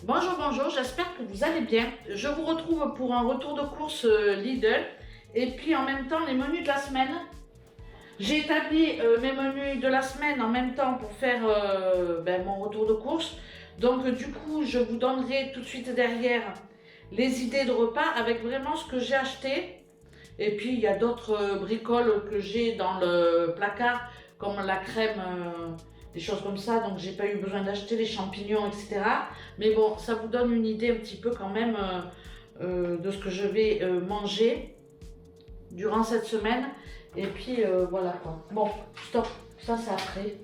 Bonjour, bonjour, j'espère que vous allez bien. Je vous retrouve pour un retour de course Lidl et puis en même temps les menus de la semaine. J'ai établi mes menus de la semaine en même temps pour faire mon retour de course. Donc du coup, je vous donnerai tout de suite derrière les idées de repas avec vraiment ce que j'ai acheté. Et puis il y a d'autres bricoles que j'ai dans le placard comme la crème, des choses comme ça, donc j'ai pas eu besoin d'acheter les champignons, etc. Mais bon, ça vous donne une idée un petit peu quand même de ce que je vais manger durant cette semaine. Et puis voilà quoi. Bon, stop, ça c'est après.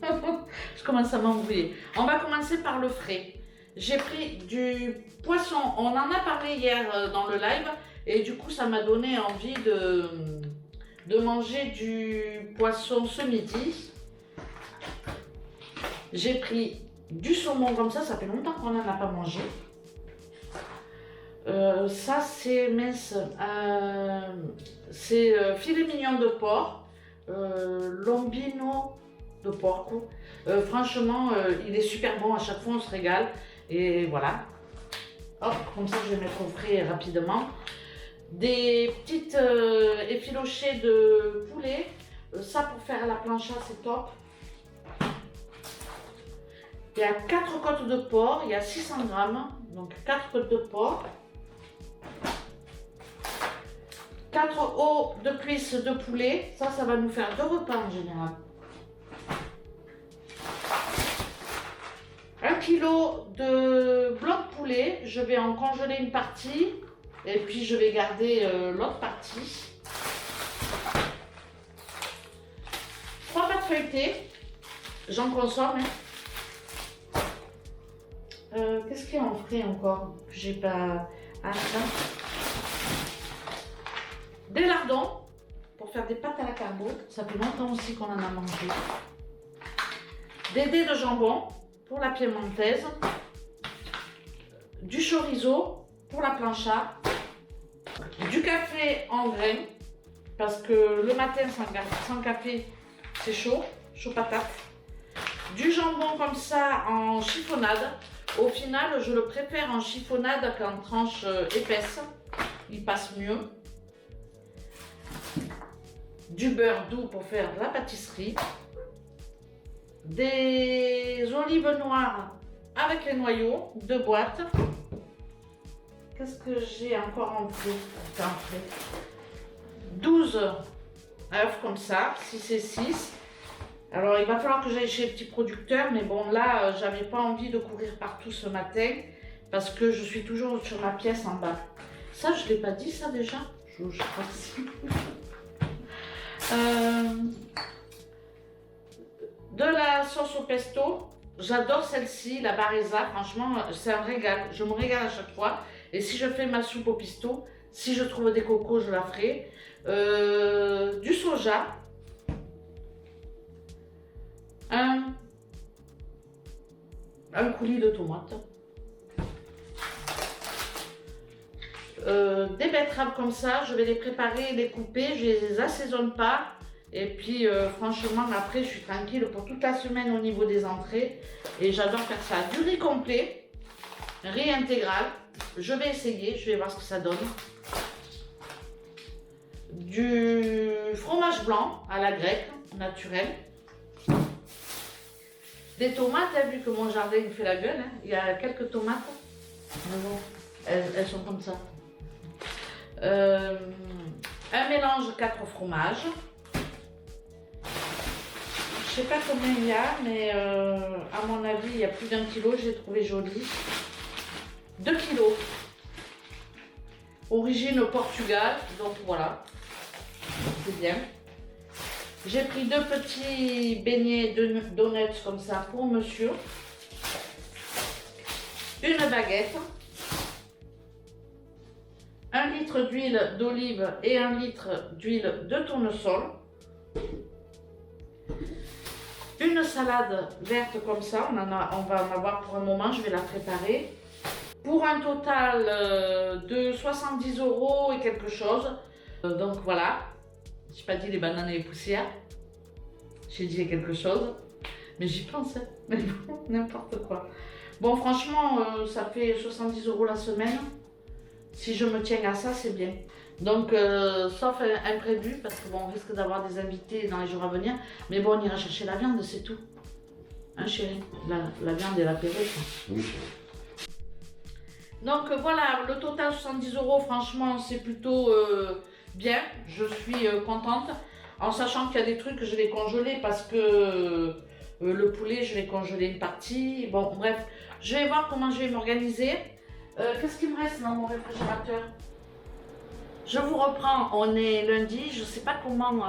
Je commence à m'embrouiller. On va commencer par le frais. J'ai pris du poisson, on en a parlé hier dans le live, et du coup ça m'a donné envie de manger du poisson ce midi. J'ai pris du saumon comme ça fait longtemps qu'on n'en a pas mangé. Ça c'est mince, c'est filet mignon de porc, lombino de porc. Franchement, il est super bon, à chaque fois on se régale. Et voilà. Hop, comme ça je vais mettre au frais rapidement. Des petites effilochées de poulet. Ça pour faire la plancha c'est top. Il y a 4 côtes de porc, il y a 600 grammes, donc 4 côtes de porc. 4 os de cuisses de poulet, ça va nous faire 2 repas en général. 1 kg de blanc de poulet, je vais en congeler une partie et puis je vais garder l'autre partie. 3 pâtes feuilletées, j'en consomme. Qu'est-ce qu'il y a en frais encore que j'ai pas... Ah, ça. Des lardons pour faire des pâtes à la carbo, ça fait longtemps aussi qu'on en a mangé. Des dés de jambon pour la piémontaise. Du chorizo pour la plancha. Du café en grains parce que le matin sans café c'est chaud patate. Du jambon comme ça en chiffonnade. Au final, je le préfère en chiffonnade qu'en tranche épaisse. Il passe mieux. Du beurre doux pour faire de la pâtisserie. Des olives noires avec les noyaux, 2 boîtes. Qu'est-ce que j'ai encore en frais? 12 œufs comme ça, 6 et 6. Alors il va falloir que j'aille chez les petits producteurs, mais bon là j'avais pas envie de courir partout ce matin parce que je suis toujours sur ma pièce en bas. Ça je l'ai pas dit ça déjà? Je crois que si. De la sauce au pesto, j'adore celle-ci, la Baresa, franchement c'est un régal, je me régale à chaque fois. Et si je fais ma soupe au pesto, si je trouve des cocos je la ferai. Du soja. Un coulis de tomates. Des betteraves comme ça, je vais les préparer, les couper, je les assaisonne pas. Et puis franchement après je suis tranquille pour toute la semaine au niveau des entrées. Et j'adore faire ça. Du riz complet, riz intégral. Je vais essayer, je vais voir ce que ça donne. Du fromage blanc à la grecque, naturel. Des tomates, vu que mon jardin me fait la gueule, hein. Il y a quelques tomates, mais bon, elles sont comme ça. Un mélange 4 fromages. Je sais pas combien il y a, mais à mon avis, il y a plus d'1 kilo, j'ai trouvé joli. 2 kilos. Origine Portugal, donc voilà, c'est bien. J'ai pris 2 petits beignets de donuts comme ça pour monsieur. Une baguette. 1 litre d'huile d'olive et 1 litre d'huile de tournesol. Une salade verte comme ça, on va en avoir pour un moment, je vais la préparer. Pour un total de 70 € et quelque chose. Donc voilà. J'ai pas dit les bananes et les poussières. J'ai dit quelque chose. Mais j'y pense, hein. Mais bon, n'importe quoi. Bon, franchement, ça fait 70 € la semaine. Si je me tiens à ça, c'est bien. Donc, sauf imprévu, parce que bon, on risque d'avoir des invités dans les jours à venir. Mais bon, on ira chercher la viande, c'est tout. Hein, chérie? La viande et l'apéro. Oui. Donc voilà, le total 70 €, franchement, c'est plutôt bien. Je suis contente. En sachant qu'il y a des trucs que je vais congeler parce que le poulet, je vais congeler une partie. Bon, bref, je vais voir comment je vais m'organiser. Qu'est-ce qu'il me reste dans mon réfrigérateur? Je vous reprends, on est lundi. Je sais pas comment.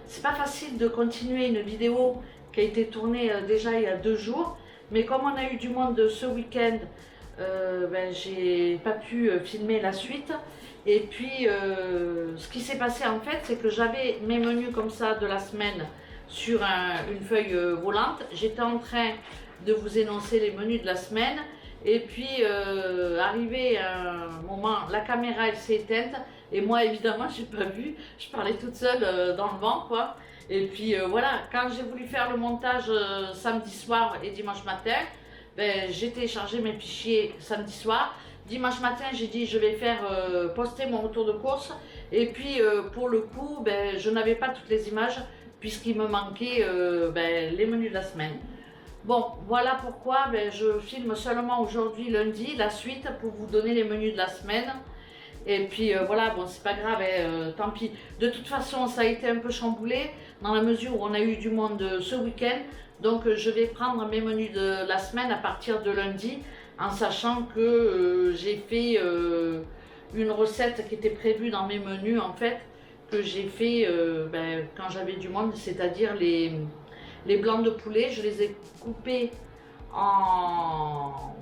C'est pas facile de continuer une vidéo qui a été tournée déjà il y a 2 jours. Mais comme on a eu du monde ce week-end, ben, j'ai pas pu filmer la suite. Et puis ce qui s'est passé en fait, c'est que j'avais mes menus comme ça de la semaine sur une feuille volante. J'étais en train de vous énoncer les menus de la semaine. Et puis arrivé un moment, la caméra elle s'est éteinte. Et moi évidemment j'ai pas vu, je parlais toute seule dans le vent quoi. Et puis voilà, quand j'ai voulu faire le montage samedi soir et dimanche matin, ben, j'ai téléchargé mes fichiers samedi soir. Dimanche matin, j'ai dit je vais faire poster mon retour de course. Et puis pour le coup, ben, je n'avais pas toutes les images puisqu'il me manquait ben, les menus de la semaine. Bon, voilà pourquoi ben, je filme seulement aujourd'hui, lundi, la suite pour vous donner les menus de la semaine. Et puis voilà, bon, c'est pas grave, tant pis. De toute façon, ça a été un peu chamboulé dans la mesure où on a eu du monde ce week-end. Donc je vais prendre mes menus de la semaine à partir de lundi, en sachant que j'ai fait une recette qui était prévue dans mes menus en fait, que j'ai fait ben, quand j'avais du monde, c'est-à-dire les blancs de poulet. Je les ai coupés en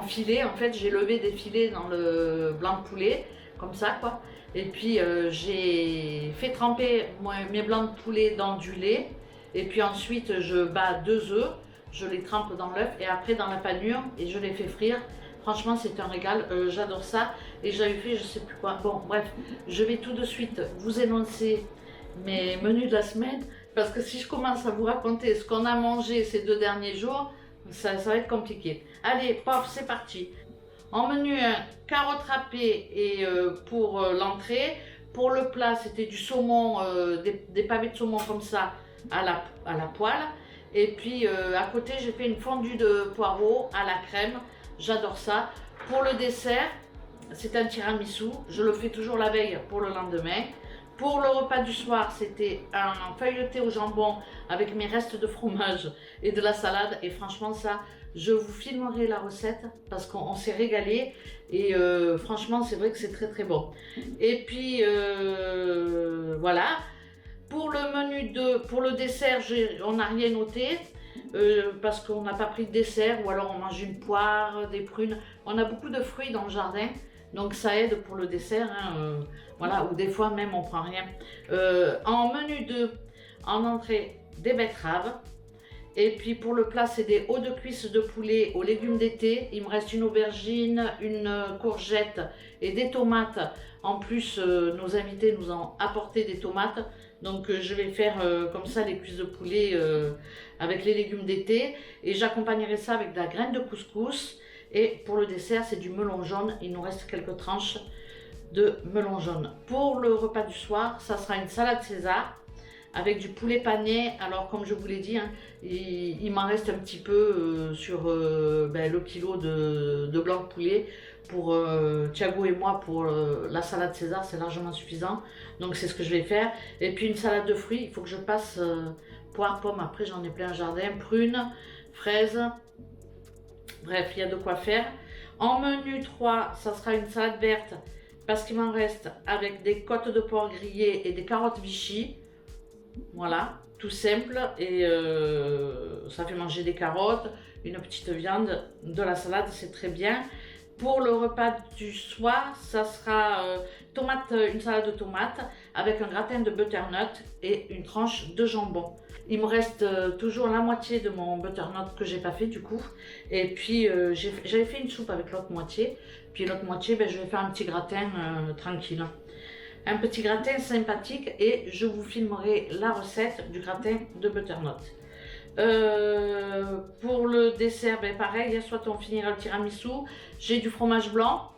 filets. En fait, j'ai levé des filets dans le blanc de poulet, comme ça quoi. Et puis j'ai fait tremper mes blancs de poulet dans du lait. Et puis ensuite, je bats 2 œufs, je les trempe dans l'œuf et après dans la panure et je les fais frire. Franchement, c'est un régal, j'adore ça. Et j'avais fait je sais plus quoi. Bon, bref, je vais tout de suite vous énoncer mes menus de la semaine. Parce que si je commence à vous raconter ce qu'on a mangé ces 2 derniers jours, ça va être compliqué. Allez, paf, c'est parti. En menu 1, carottes râpées et pour l'entrée. Pour le plat, c'était du saumon, des pavés de saumon comme ça à la poêle. Et puis à côté, j'ai fait une fondue de poireaux à la crème. J'adore ça. Pour le dessert, c'est un tiramisu. Je le fais toujours la veille pour le lendemain. Pour le repas du soir, c'était un feuilleté au jambon avec mes restes de fromage et de la salade. Et franchement, ça, je vous filmerai la recette parce qu'on s'est régalé. Et franchement, c'est vrai que c'est très très bon. Et puis, voilà. Pour le menu pour le dessert, on n'a rien noté. Parce qu'on n'a pas pris de dessert ou alors on mange une poire, des prunes. On a beaucoup de fruits dans le jardin. Donc ça aide pour le dessert, hein, voilà, ou des fois même on prend rien. En menu 2, en entrée, des betteraves. Et puis pour le plat, c'est des hauts de cuisse de poulet aux légumes d'été. Il me reste une aubergine, une courgette et des tomates. En plus, nos invités nous ont apporté des tomates. Donc je vais faire comme ça les cuisses de poulet avec les légumes d'été. Et j'accompagnerai ça avec de la graine de couscous. Et pour le dessert, c'est du melon jaune. Il nous reste quelques tranches de melon jaune. Pour le repas du soir, ça sera une salade César avec du poulet pané. Alors, comme je vous l'ai dit, hein, il m'en reste un petit peu sur ben, le kilo de blanc de poulet. Pour Thiago et moi, pour la salade César, c'est largement suffisant. Donc, c'est ce que je vais faire. Et puis, une salade de fruits. Il faut que je passe poire, pomme. Après, j'en ai plein le jardin. Prunes, fraises. Bref, il y a de quoi faire. En menu 3, ça sera une salade verte parce qu'il m'en reste avec des côtes de porc grillées et des carottes Vichy. Voilà, tout simple. Et ça fait manger des carottes, une petite viande, de la salade, c'est très bien. Pour le repas du soir, ça sera une salade de tomates avec un gratin de butternut et une tranche de jambon. Il me reste toujours la moitié de mon butternut que j'ai pas fait du coup. Et puis j'avais fait une soupe avec l'autre moitié. Puis l'autre moitié, ben, je vais faire un petit gratin tranquille. Un petit gratin sympathique et je vous filmerai la recette du gratin de butternut. Pour le dessert, ben pareil, hier soir on finira le tiramisu. J'ai du fromage blanc,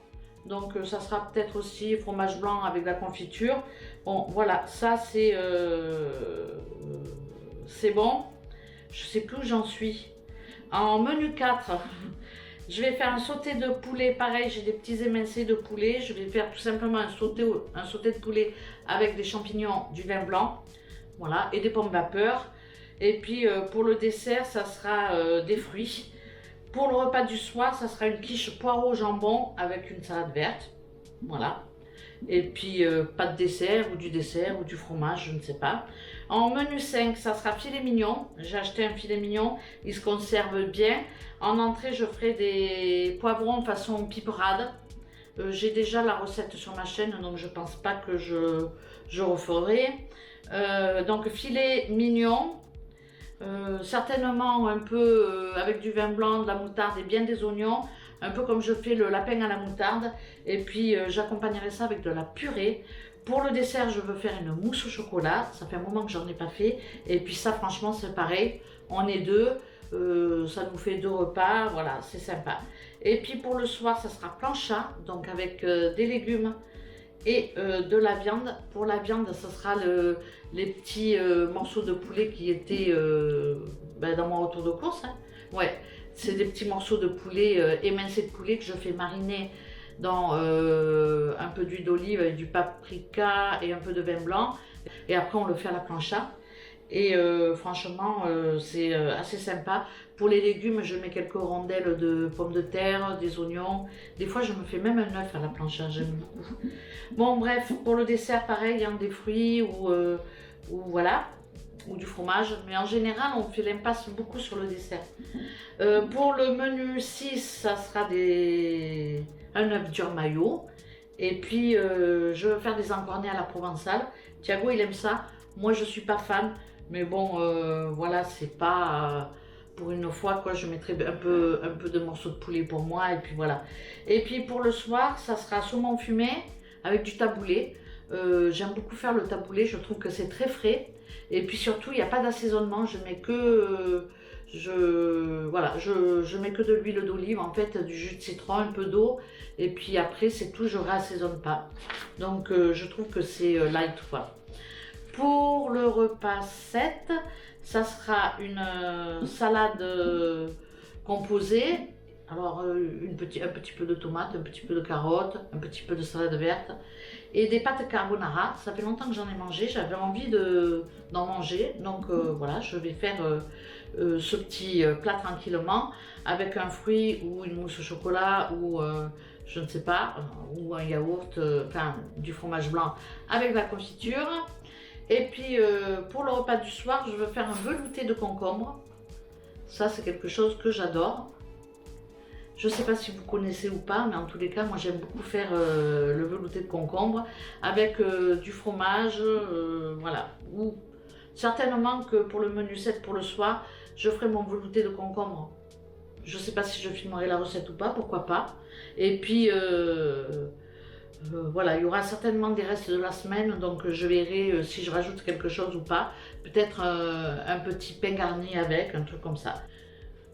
donc ça sera peut-être aussi fromage blanc avec de la confiture. Bon, voilà, ça c'est bon. Je sais plus où j'en suis. En menu 4, je vais faire un sauté de poulet. Pareil, j'ai des petits émincés de poulet. Je vais faire tout simplement un sauté de poulet avec des champignons, du vin blanc, voilà, et des pommes vapeur. Et puis pour le dessert, ça sera des fruits. Pour le repas du soir, ça sera une quiche poireau jambon avec une salade verte. Voilà. Et puis pas de dessert ou du fromage, je ne sais pas. En menu 5, ça sera filet mignon. J'ai acheté un filet mignon, il se conserve bien. En entrée, je ferai des poivrons façon piperade. J'ai déjà la recette sur ma chaîne, donc je pense pas que je referai. Donc filet mignon. Certainement un peu avec du vin blanc, de la moutarde et bien des oignons, un peu comme je fais le lapin à la moutarde, et puis j'accompagnerai ça avec de la purée. Pour le dessert, je veux faire une mousse au chocolat, ça fait un moment que j'en ai pas fait, et puis ça franchement c'est pareil, on est deux, ça nous fait 2 repas, voilà, c'est sympa. Et puis pour le soir, ça sera plancha, donc avec des légumes et de la viande. Pour la viande, ce sera les petits morceaux de poulet qui étaient dans mon retour de course. Hein. Ouais, c'est des petits morceaux de poulet, émincés de poulet que je fais mariner dans un peu d'huile d'olive avec du paprika et un peu de vin blanc. Et après, on le fait à la plancha. Et franchement, c'est assez sympa. Pour les légumes, je mets quelques rondelles de pommes de terre, des oignons. Des fois, je me fais même un œuf à la plancha, j'aime beaucoup. Bon, bref, pour le dessert, pareil, hein, des fruits ou voilà, ou du fromage. Mais en général, on fait l'impasse beaucoup sur le dessert. Pour le menu 6, ça sera un œuf dur mayo. Et puis, je vais faire des encornets à la provençale. Thiago, il aime ça. Moi, je suis pas fan. Mais bon, voilà, c'est pas pour une fois quoi. Je mettrai un peu de morceaux de poulet pour moi et puis voilà. Et puis pour le soir, ça sera saumon fumé avec du taboulé. J'aime beaucoup faire le taboulé. Je trouve que c'est très frais. Et puis surtout, il n'y a pas d'assaisonnement. Je mets que je mets que de l'huile d'olive, en fait, du jus de citron, un peu d'eau. Et puis après, c'est tout. Je réassaisonne pas. Donc je trouve que c'est light quoi. Pour le repas 7, ça sera une salade composée. Alors un petit peu de tomates, un petit peu de carottes, un petit peu de salade verte et des pâtes carbonara. Ça fait longtemps que j'en ai mangé, j'avais envie d'en manger. Donc voilà, je vais faire ce petit plat tranquillement avec un fruit ou une mousse au chocolat ou je ne sais pas, ou un yaourt, enfin du fromage blanc avec de la confiture. Et puis pour le repas du soir, je veux faire un velouté de concombre. Ça, c'est quelque chose que j'adore. Je ne sais pas si vous connaissez ou pas, mais en tous les cas, moi j'aime beaucoup faire le velouté de concombre avec du fromage, voilà. Ou certainement que pour le menu 7 pour le soir, je ferai mon velouté de concombre. Je ne sais pas si je filmerai la recette ou pas, pourquoi pas. Et puis voilà, il y aura certainement des restes de la semaine, donc je verrai si je rajoute quelque chose ou pas. Peut-être un petit pain garni avec, un truc comme ça.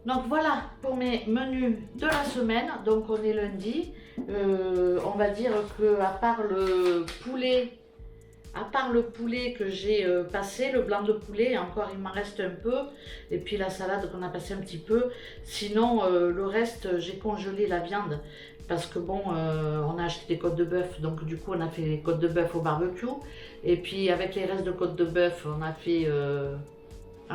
Donc voilà pour mes menus de la semaine. Donc on est lundi. On va dire que à part le poulet que j'ai passé, le blanc de poulet, encore il m'en reste un peu. Et puis la salade qu'on a passé un petit peu. Sinon le reste, j'ai congelé la viande. Parce que bon, on a acheté des côtes de bœuf, donc du coup on a fait des côtes de bœuf au barbecue. Et puis avec les restes de côtes de bœuf, on a fait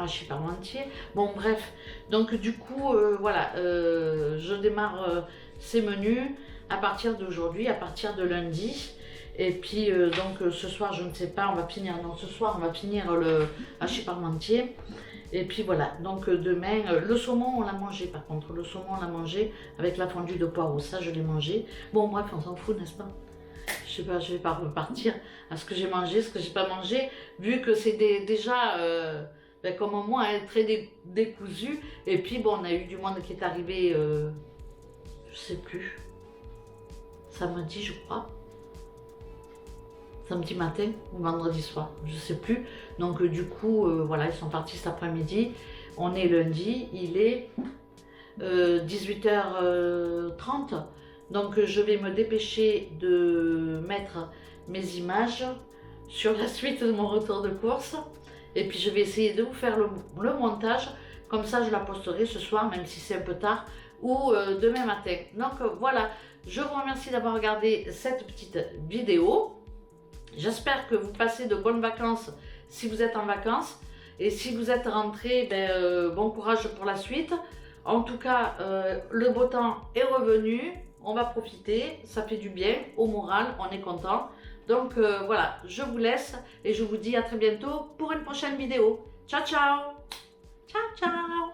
je sais pas entier. Bon bref, donc du coup voilà, je démarre ces menus à partir d'aujourd'hui, à partir de lundi. Et puis donc ce soir, je ne sais pas, on va finir, non ce soir on va finir le hachis parmentier. Et puis voilà, donc demain, le saumon on l'a mangé par contre, le saumon on l'a mangé avec la fondue de poireaux, ça je l'ai mangé. Bon bref, on s'en fout n'est-ce pas? Je sais pas, je vais pas repartir à ce que j'ai mangé, ce que j'ai pas mangé, vu que c'est déjà, comme moi, hein, très décousu. Et puis bon, on a eu du monde qui est arrivé, je sais plus, samedi je crois. Samedi matin ou vendredi soir, je sais plus. Donc du coup, voilà, ils sont partis cet après-midi. On est lundi, il est 18h30. Donc je vais me dépêcher de mettre mes images sur la suite de mon retour de course. Et puis je vais essayer de vous faire le montage. Comme ça je la posterai ce soir, même si c'est un peu tard, ou demain matin. Donc voilà, je vous remercie d'avoir regardé cette petite vidéo. J'espère que vous passez de bonnes vacances si vous êtes en vacances. Et si vous êtes rentré, bon courage pour la suite. En tout cas, le beau temps est revenu. On va profiter, ça fait du bien au moral, on est content. Donc voilà, je vous laisse et je vous dis à très bientôt pour une prochaine vidéo. Ciao, ciao! Ciao, ciao!